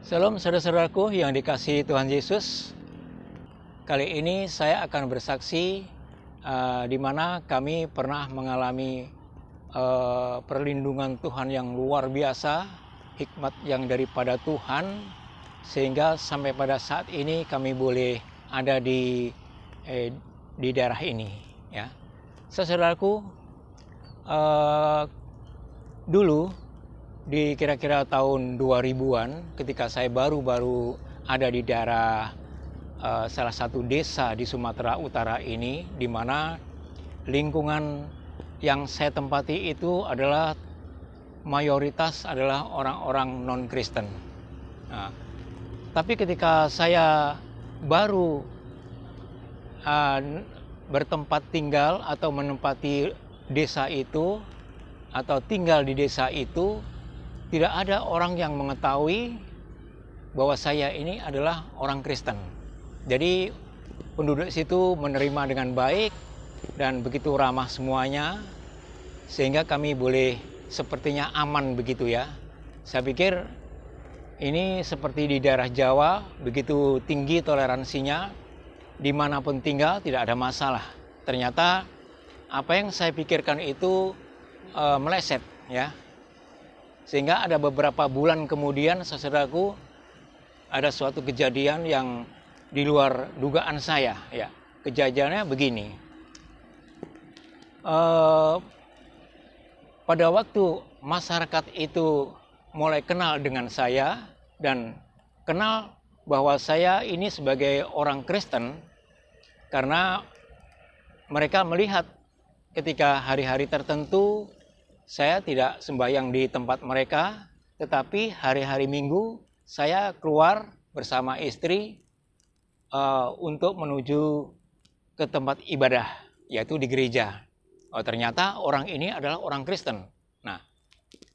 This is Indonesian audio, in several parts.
Salam saudara-saudaraku yang dikasihi Tuhan Yesus. Kali ini saya akan bersaksi di mana kami pernah mengalami perlindungan Tuhan yang luar biasa, hikmat yang daripada Tuhan, sehingga sampai pada saat ini kami boleh ada di daerah ini. Ya, saudaraku, dulu di kira-kira tahun 2000-an ketika saya baru-baru ada di daerah salah satu desa di Sumatera Utara ini, di mana lingkungan yang saya tempati itu adalah mayoritas adalah orang-orang non-Kristen. Nah, tapi ketika saya baru bertempat tinggal atau menempati desa itu atau tinggal di desa itu, tidak ada orang yang mengetahui bahwa saya ini adalah orang Kristen. Jadi penduduk situ menerima dengan baik dan begitu ramah semuanya, sehingga kami boleh sepertinya aman begitu ya. Saya pikir ini seperti di daerah Jawa, begitu tinggi toleransinya, dimanapun tinggal tidak ada masalah. Ternyata apa yang saya pikirkan itu meleset ya. Sehingga ada beberapa bulan kemudian, saudaraku, ada suatu kejadian yang di luar dugaan saya. Ya, kejadiannya begini. Pada waktu masyarakat itu mulai kenal dengan saya dan kenal bahwa saya ini sebagai orang Kristen, karena mereka melihat ketika hari-hari tertentu saya tidak sembahyang di tempat mereka, tetapi hari-hari Minggu saya keluar bersama istri untuk menuju ke tempat ibadah, yaitu di gereja. Oh, ternyata orang ini adalah orang Kristen. Nah,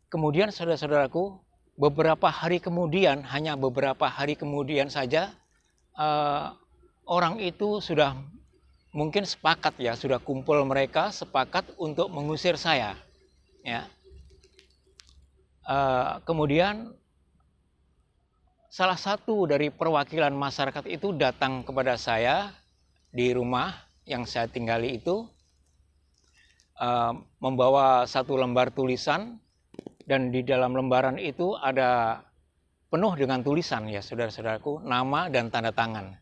kemudian saudara-saudaraku, beberapa hari kemudian, hanya beberapa hari kemudian saja, orang itu sudah mungkin sepakat ya, sudah kumpul mereka sepakat untuk mengusir saya. Ya. Kemudian salah satu dari perwakilan masyarakat itu datang kepada saya di rumah yang saya tinggali itu, membawa satu lembar tulisan, dan di dalam lembaran itu ada penuh dengan tulisan ya saudara-saudaraku, nama dan tanda tangan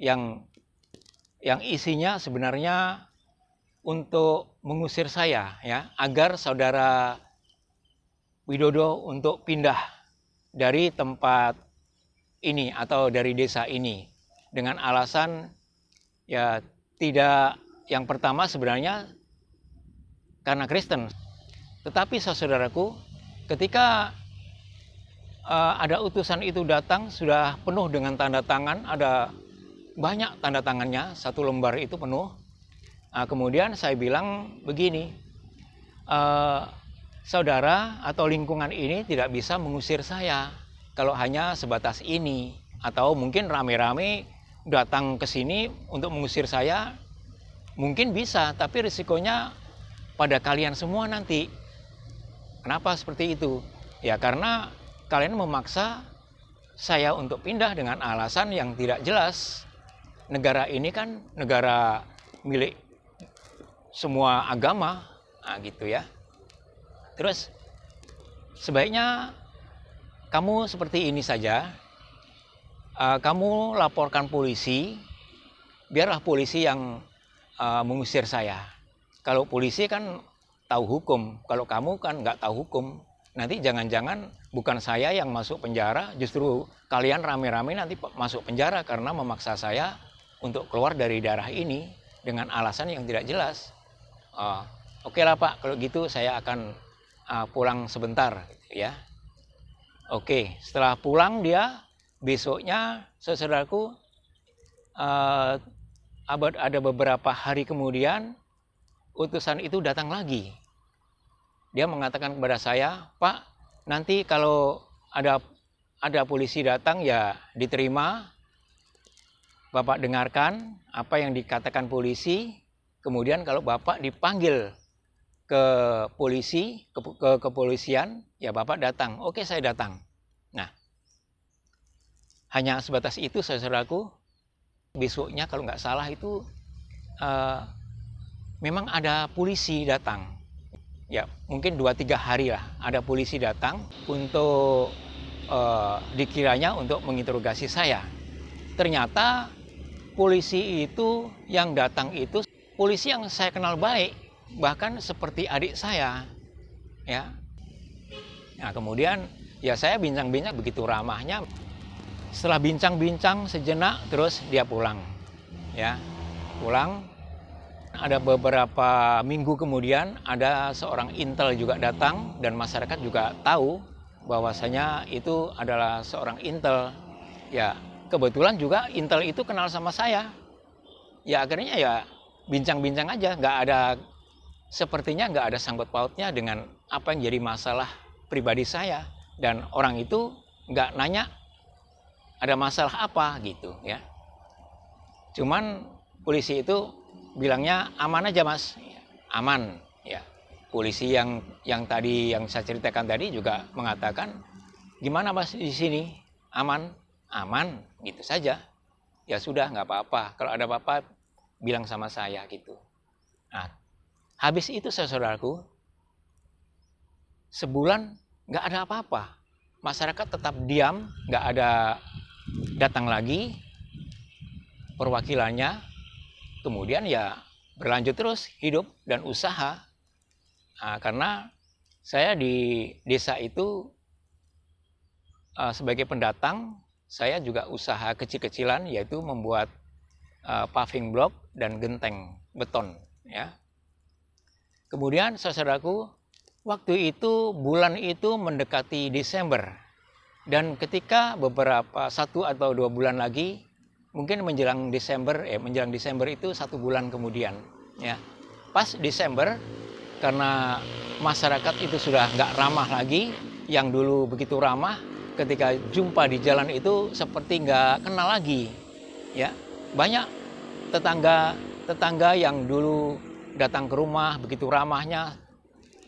yang isinya sebenarnya untuk mengusir saya ya, agar saudara Widodo untuk pindah dari tempat ini atau dari desa ini, dengan alasan ya tidak, yang pertama sebenarnya karena Kristen. Tetapi saudaraku, ketika ada utusan itu datang sudah penuh dengan tanda tangan, ada banyak tanda tangannya, satu lembar itu penuh. Nah, kemudian saya bilang begini, saudara atau lingkungan ini tidak bisa mengusir saya kalau hanya sebatas ini, atau mungkin rame-rame datang ke sini untuk mengusir saya, mungkin bisa, tapi risikonya pada kalian semua nanti. Kenapa seperti itu? Ya karena kalian memaksa saya untuk pindah dengan alasan yang tidak jelas. Negara ini kan negara milik semua agama, nah gitu ya. Terus sebaiknya kamu seperti ini saja, kamu laporkan polisi, biarlah polisi yang mengusir saya. Kalau polisi kan tahu hukum, kalau kamu kan nggak tahu hukum, nanti jangan-jangan bukan saya yang masuk penjara, justru kalian rame-rame nanti masuk penjara karena memaksa saya untuk keluar dari daerah ini dengan alasan yang tidak jelas. Oke lah Pak, kalau gitu saya akan pulang sebentar ya. Oke, setelah pulang dia, besoknya saudaraku, ada beberapa hari kemudian utusan itu datang lagi. Dia mengatakan kepada saya, Pak, nanti kalau ada polisi datang ya diterima, Bapak dengarkan apa yang dikatakan polisi. Kemudian kalau Bapak dipanggil ke polisi, ke kepolisian, ya Bapak datang. Oke, saya datang. Nah, hanya sebatas itu, saudaraku. Besoknya kalau nggak salah itu memang ada polisi datang. Ya, mungkin 2-3 hari lah ada polisi datang untuk dikiranya untuk menginterogasi saya. Ternyata polisi itu yang datang itu polisi yang saya kenal baik, bahkan seperti adik saya. Ya. Nah, kemudian ya saya bincang-bincang begitu ramahnya. Setelah bincang-bincang sejenak, terus dia pulang. Ya, pulang. Ada beberapa minggu kemudian ada seorang intel juga datang dan masyarakat juga tahu bahwasanya itu adalah seorang intel. Ya, kebetulan juga intel itu kenal sama saya. Ya akhirnya ya bincang-bincang aja, sepertinya nggak ada sangkut pautnya dengan apa yang jadi masalah pribadi saya, dan orang itu nggak nanya ada masalah apa gitu ya. Cuman polisi itu bilangnya aman aja mas, aman ya. Polisi yang tadi yang saya ceritakan tadi juga mengatakan gimana mas di sini, aman, aman gitu saja. Ya sudah nggak apa-apa, kalau ada apa-apa bilang sama saya gitu. Nah, habis itu saudaraku, sebulan nggak ada apa-apa, masyarakat tetap diam, nggak ada datang lagi perwakilannya. Kemudian ya berlanjut terus hidup dan usaha. Nah, karena saya di desa itu sebagai pendatang, saya juga usaha kecil-kecilan, yaitu membuat paving block dan genteng beton. Ya. Kemudian saudaraku, waktu itu bulan itu mendekati Desember, dan ketika beberapa 1 atau 2 bulan lagi, mungkin menjelang Desember itu 1 bulan kemudian, ya. Pas Desember, karena masyarakat itu sudah nggak ramah lagi, yang dulu begitu ramah, ketika jumpa di jalan itu seperti nggak kenal lagi, ya. Banyak tetangga yang dulu datang ke rumah begitu ramahnya,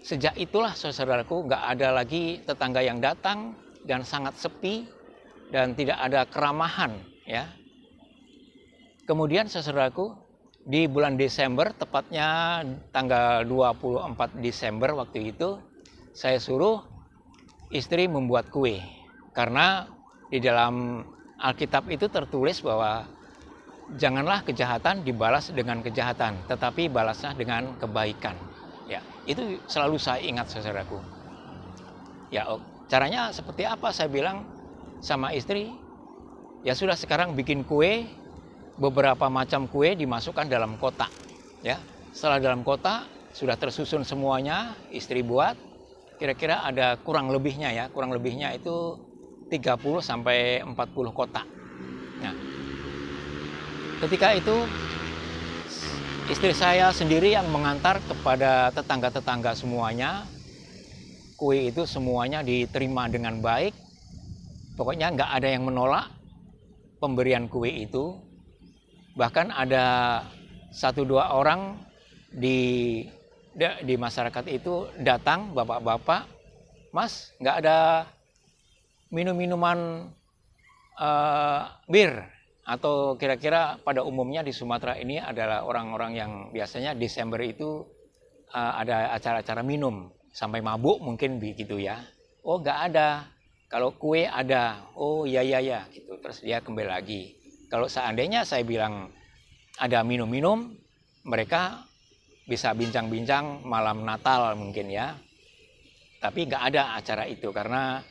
sejak itulah saudaraku nggak ada lagi tetangga yang datang dan sangat sepi dan tidak ada keramahan, ya. Kemudian saudaraku, di bulan Desember, tepatnya tanggal 24 Desember waktu itu, saya suruh istri membuat kue. Karena di dalam Alkitab itu tertulis bahwa janganlah kejahatan dibalas dengan kejahatan, tetapi balasnya dengan kebaikan. Ya, itu selalu saya ingat saudaraku. Ya, caranya seperti apa? Saya bilang sama istri, ya sudah sekarang bikin kue, beberapa macam kue dimasukkan dalam kotak, ya. Setelah dalam kotak sudah tersusun semuanya, istri buat, kira-kira ada kurang lebihnya itu 30 sampai 40 kotak. Nah, ketika itu istri saya sendiri yang mengantar kepada tetangga-tetangga semuanya. Kue itu semuanya diterima dengan baik. Pokoknya nggak ada yang menolak pemberian kue itu. Bahkan ada 1-2 orang di masyarakat itu datang, bapak-bapak, mas nggak ada minum-minuman bir, atau kira-kira pada umumnya di Sumatera ini adalah orang-orang yang biasanya Desember itu ada acara-acara minum sampai mabuk mungkin begitu ya. Oh nggak ada, kalau kue ada. Oh ya gitu. Terus dia kembali lagi. Kalau seandainya saya bilang ada minum-minum, mereka bisa bincang-bincang malam Natal mungkin ya. Tapi nggak ada acara itu karena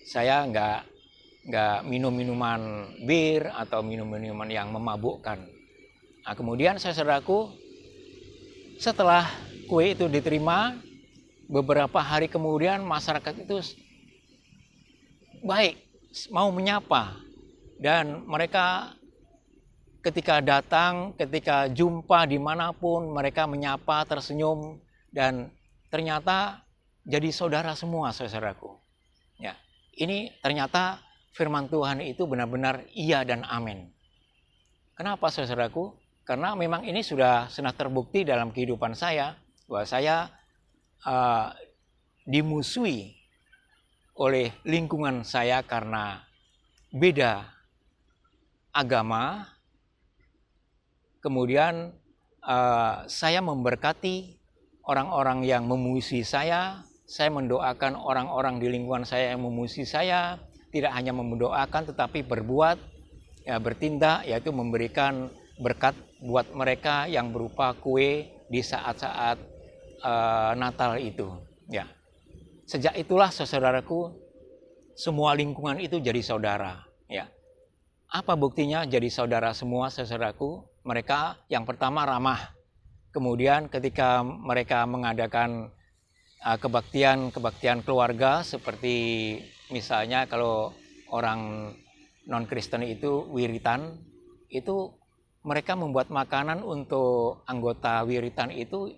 saya nggak minum-minuman bir atau minum-minuman yang memabukkan. Nah, kemudian saudaraku, setelah kue itu diterima, beberapa hari kemudian masyarakat itu baik, mau menyapa, dan mereka ketika datang, ketika jumpa dimanapun, mereka menyapa, tersenyum, dan ternyata jadi saudara semua, saudaraku. Ya, ini ternyata firman Tuhan itu benar-benar iya dan amin. Kenapa, saudaraku? Karena memang ini sudah terbukti dalam kehidupan saya, bahwa saya dimusuhi oleh lingkungan saya karena beda agama, kemudian saya memberkati orang-orang yang memuji saya mendoakan orang-orang di lingkungan saya yang memuji saya, tidak hanya mendoakan tetapi berbuat, ya, bertindak, yaitu memberikan berkat buat mereka yang berupa kue di saat-saat Natal itu. Ya. Sejak itulah saudaraku, semua lingkungan itu jadi saudara. Ya. Apa buktinya jadi saudara semua saudaraku? Mereka yang pertama ramah. Kemudian ketika mereka mengadakan kebaktian keluarga, seperti misalnya kalau orang non-Kristen itu wiritan, itu mereka membuat makanan untuk anggota wiritan itu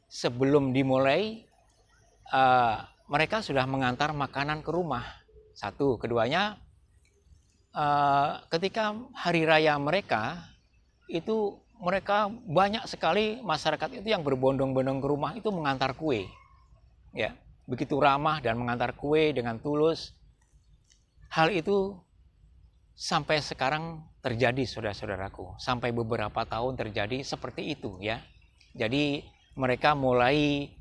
sebelum dimulai, mereka sudah mengantar makanan ke rumah. Satu, keduanya, ketika hari raya mereka itu mereka banyak sekali masyarakat itu yang berbondong-bondong ke rumah itu mengantar kue, ya, begitu ramah dan mengantar kue dengan tulus. Hal itu sampai sekarang terjadi, saudara-saudaraku, sampai beberapa tahun terjadi seperti itu, ya. Jadi mereka mulai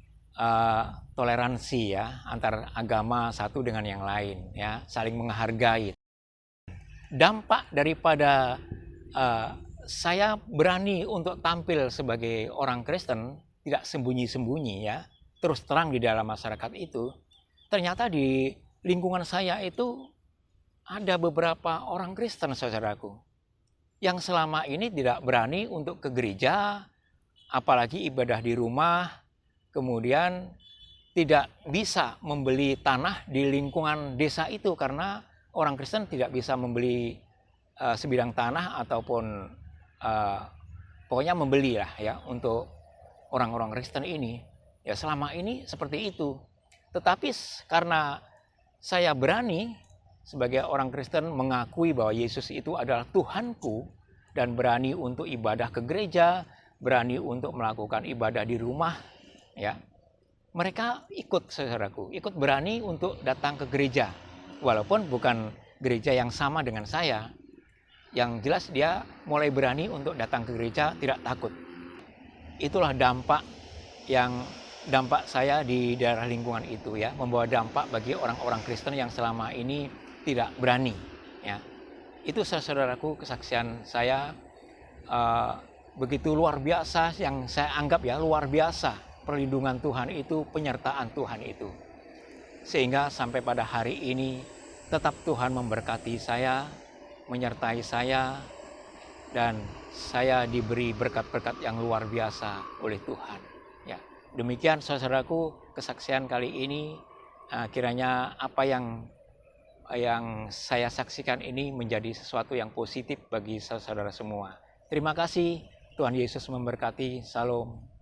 toleransi, ya, antar agama satu dengan yang lain, ya, saling menghargai. Dampak daripada saya berani untuk tampil sebagai orang Kristen, tidak sembunyi-sembunyi, ya, terus terang di dalam masyarakat itu, ternyata di lingkungan saya itu ada beberapa orang Kristen, saudaraku, yang selama ini tidak berani untuk ke gereja, apalagi ibadah di rumah, kemudian tidak bisa membeli tanah di lingkungan desa itu karena orang Kristen tidak bisa membeli sebidang tanah ataupun pokoknya membeli lah, ya, untuk orang-orang Kristen ini. Ya, selama ini seperti itu. Tetapi karena saya berani sebagai orang Kristen mengakui bahwa Yesus itu adalah Tuhanku dan berani untuk ibadah ke gereja, berani untuk melakukan ibadah di rumah, ya, mereka ikut, saudaraku, ikut berani untuk datang ke gereja, walaupun bukan gereja yang sama dengan saya. Yang jelas dia mulai berani untuk datang ke gereja, tidak takut. Itulah dampak saya di daerah lingkungan itu, ya, membawa dampak bagi orang-orang Kristen yang selama ini tidak berani, ya. Itu, saudaraku, kesaksian saya begitu luar biasa, yang saya anggap, ya, luar biasa perlindungan Tuhan itu, penyertaan Tuhan itu. Sehingga sampai pada hari ini tetap Tuhan memberkati saya, menyertai saya, dan saya diberi berkat-berkat yang luar biasa oleh Tuhan. Ya, demikian, saudaraku, kesaksian kali ini. Kiranya apa yang saya saksikan ini menjadi sesuatu yang positif bagi saudara semua. Terima kasih. Tuhan Yesus memberkati. Salam.